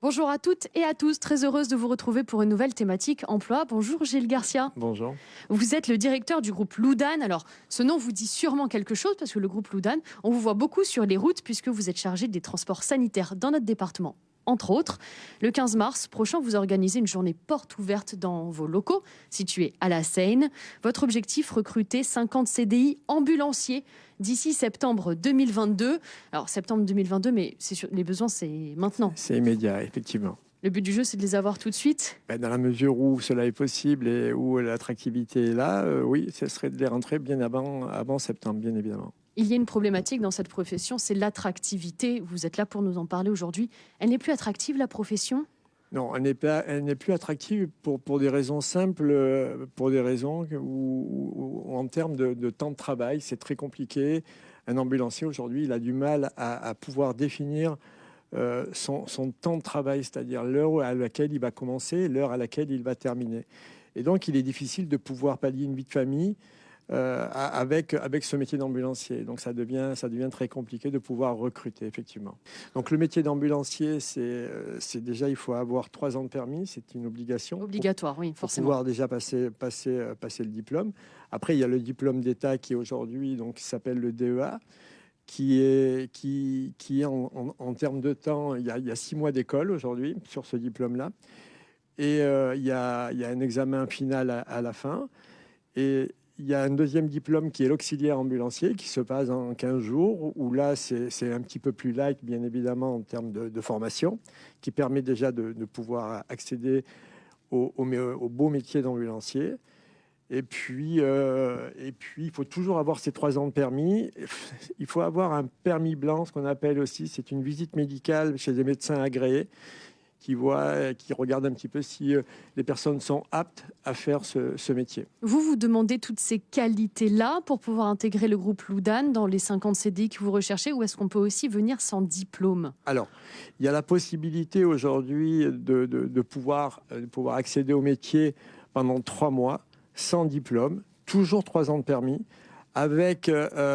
Bonjour à toutes et à tous, très heureuse de vous retrouver pour une nouvelle thématique emploi. Bonjour Gilles Garcia. Bonjour. Vous êtes le directeur du groupe Loudan. Alors, ce nom vous dit sûrement quelque chose parce que le groupe Loudan, on vous voit beaucoup sur les routes puisque vous êtes chargé des transports sanitaires dans notre département. Entre autres, le 15 mars prochain, vous organisez une journée porte ouverte dans vos locaux situés à la Seine. Votre objectif, recruter 50 CDI ambulanciers d'ici septembre 2022. Alors, septembre 2022, mais les besoins, c'est maintenant. C'est immédiat, effectivement. Le but du jeu, c'est de les avoir tout de suite. Dans la mesure où cela est possible et où l'attractivité est là, oui, ce serait de les rentrer bien avant septembre, bien évidemment. Il y a une problématique dans cette profession, c'est l'attractivité. Vous êtes là pour nous en parler aujourd'hui. Elle n'est plus attractive, la profession ? Non, elle n'est plus attractive pour des raisons simples, pour des raisons où en termes de temps de travail, c'est très compliqué. Un ambulancier, aujourd'hui, il a du mal à pouvoir définir son temps de travail, c'est-à-dire l'heure à laquelle il va commencer, l'heure à laquelle il va terminer. Et donc, il est difficile de pouvoir pallier une vie de famille avec ce métier d'ambulancier. Donc, ça devient très compliqué de pouvoir recruter, effectivement. Donc, le métier d'ambulancier, c'est déjà, il faut avoir 3 ans de permis, c'est une obligation. Obligatoire, oui, forcément. Pour pouvoir déjà passer le diplôme. Après, il y a le diplôme d'État qui est aujourd'hui, donc, qui s'appelle le DEA, qui est en termes de temps, il y a 6 mois d'école aujourd'hui sur ce diplôme-là. Et il y a un examen final à la fin. Et il y a un deuxième diplôme qui est l'auxiliaire ambulancier qui se passe en 15 jours, où là, c'est un petit peu plus light, bien évidemment, en termes de formation, qui permet déjà de pouvoir accéder au beau métier d'ambulancier. Et puis, il faut toujours avoir ces 3 ans de permis. Il faut avoir un permis blanc, ce qu'on appelle aussi, c'est une visite médicale chez des médecins agréés qui regardent un petit peu si les personnes sont aptes à faire ce métier. Vous demandez toutes ces qualités-là pour pouvoir intégrer le groupe Loudan dans les 50 CDI que vous recherchez, ou est-ce qu'on peut aussi venir sans diplôme ? Alors, il y a la possibilité aujourd'hui de pouvoir accéder au métier pendant 3 mois, sans diplôme, toujours 3 ans de permis, avec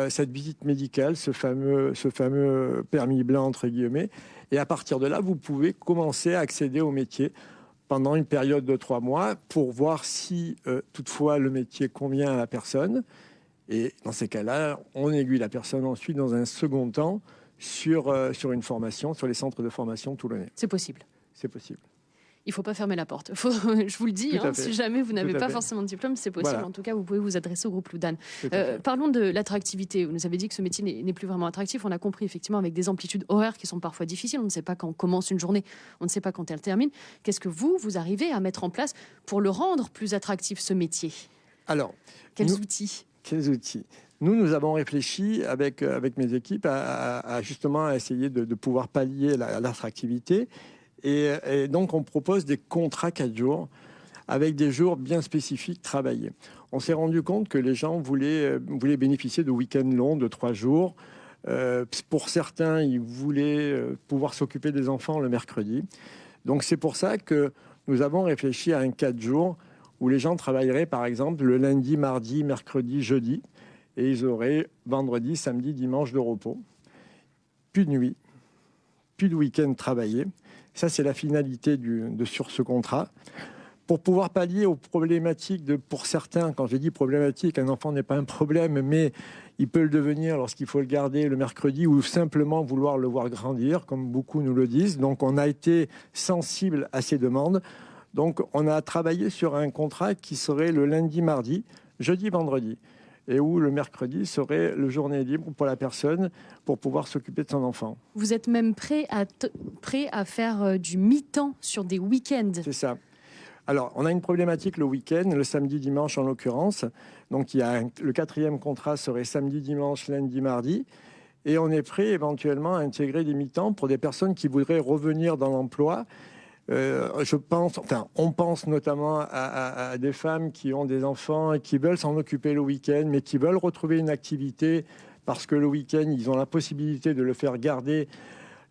cette visite médicale, ce fameux permis blanc, entre guillemets. Et à partir de là, vous pouvez commencer à accéder au métier pendant une période de 3 mois pour voir si, toutefois, le métier convient à la personne. Et dans ces cas-là, on aiguille la personne ensuite, dans un second temps, sur une formation, sur les centres de formation toulonnais. C'est possible. C'est possible. Il ne faut pas fermer la porte. Je vous le dis, si jamais vous n'avez pas forcément de diplôme, c'est possible. Voilà. En tout cas, vous pouvez vous adresser au groupe Loudan. Parlons de l'attractivité. Vous nous avez dit que ce métier n'est plus vraiment attractif. On a compris effectivement avec des amplitudes horaires qui sont parfois difficiles. On ne sait pas quand commence une journée, on ne sait pas quand elle termine. Qu'est-ce que vous arrivez à mettre en place pour le rendre plus attractif, ce métier ? Alors, Quels outils ? Nous avons réfléchi avec mes équipes à justement essayer de pouvoir pallier l'attractivité. Et donc, on propose des contrats 4 jours avec des jours bien spécifiques travaillés. On s'est rendu compte que les gens voulaient bénéficier de week-ends longs de 3 jours. Pour certains, ils voulaient pouvoir s'occuper des enfants le mercredi. Donc, c'est pour ça que nous avons réfléchi à un 4 jours où les gens travailleraient, par exemple, le lundi, mardi, mercredi, jeudi. Et ils auraient vendredi, samedi, dimanche de repos. Plus de nuit, plus de week-end travaillé. Ça, c'est la finalité sur ce contrat. Pour pouvoir pallier aux problématiques pour certains, quand j'ai dit problématique, un enfant n'est pas un problème, mais il peut le devenir lorsqu'il faut le garder le mercredi ou simplement vouloir le voir grandir, comme beaucoup nous le disent. Donc, on a été sensible à ces demandes. Donc, on a travaillé sur un contrat qui serait le lundi, mardi, jeudi, vendredi, et où le mercredi serait le journée libre pour la personne pour pouvoir s'occuper de son enfant. Vous êtes même prêt à faire du mi-temps sur des week-ends. C'est ça. Alors, on a une problématique le week-end, le samedi, dimanche en l'occurrence. Donc, le 4e contrat serait samedi, dimanche, lundi, mardi. Et on est prêt éventuellement à intégrer des mi-temps pour des personnes qui voudraient revenir dans l'emploi. On pense notamment à des femmes qui ont des enfants et qui veulent s'en occuper le week-end, mais qui veulent retrouver une activité parce que le week-end, ils ont la possibilité de le faire garder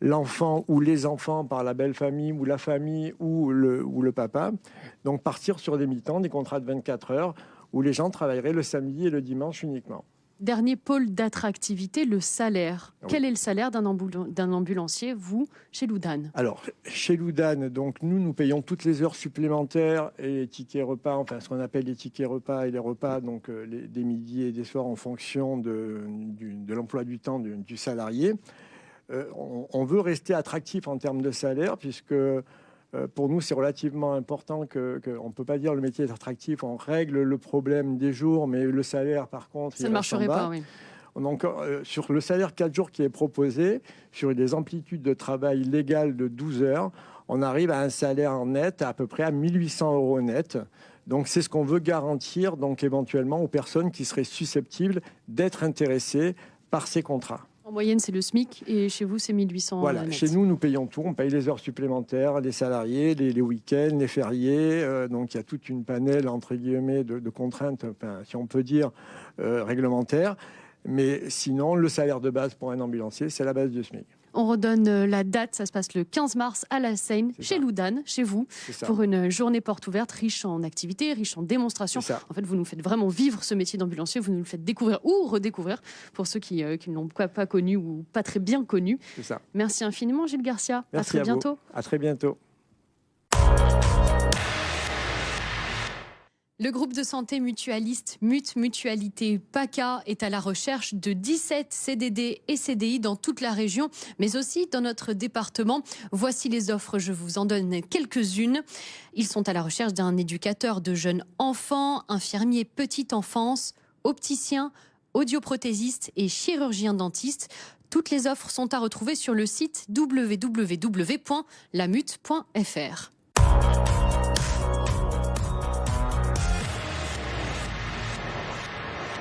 l'enfant ou les enfants par la belle famille ou la famille ou le papa. Donc partir sur des mi-temps, des contrats de 24 heures où les gens travailleraient le samedi et le dimanche uniquement. Dernier pôle d'attractivité, le salaire. Oui. Quel est le salaire d'un ambulancier, vous, chez Loudan? Alors, chez Loudan, donc, nous payons toutes les heures supplémentaires et les tickets repas, enfin ce qu'on appelle les tickets repas et les repas, donc des midis et des soirs en fonction de l'emploi du temps du salarié. On veut rester attractif en termes de salaire, puisque pour nous, c'est relativement important on ne peut pas dire le métier est attractif, on règle le problème des jours, mais le salaire, par contre, ça ne marcherait pas, oui. Donc, sur le salaire 4 jours qui est proposé, sur des amplitudes de travail légales de 12 heures, on arrive à un salaire net à peu près à 1 800 € net. Donc, c'est ce qu'on veut garantir donc, éventuellement aux personnes qui seraient susceptibles d'être intéressées par ces contrats. En moyenne, c'est le SMIC et chez vous, c'est 1800 € Voilà, net. chez nous payons tout. On paye les heures supplémentaires, les salariés, les week-ends, les fériés. Donc, il y a toute une panel, entre guillemets, de contraintes, enfin, si on peut dire, réglementaires. Mais sinon, le salaire de base pour un ambulancier, c'est la base du SMIC. On redonne la date, ça se passe le 15 mars à la Seine, chez Loudan, chez vous, pour une journée porte ouverte, riche en activités, riche en démonstrations. En fait, vous nous faites vraiment vivre ce métier d'ambulancier, vous nous le faites découvrir ou redécouvrir pour ceux qui ne l'ont pas connu ou pas très bien connu. C'est ça. Merci infiniment, Gilles Garcia. Merci à très bientôt. À très bientôt. Le groupe de santé mutualiste Mutualité PACA est à la recherche de 17 CDD et CDI dans toute la région, mais aussi dans notre département. Voici les offres, je vous en donne quelques-unes. Ils sont à la recherche d'un éducateur de jeunes enfants, infirmier petite enfance, opticien, audioprothésiste et chirurgien dentiste. Toutes les offres sont à retrouver sur le site www.lamut.fr.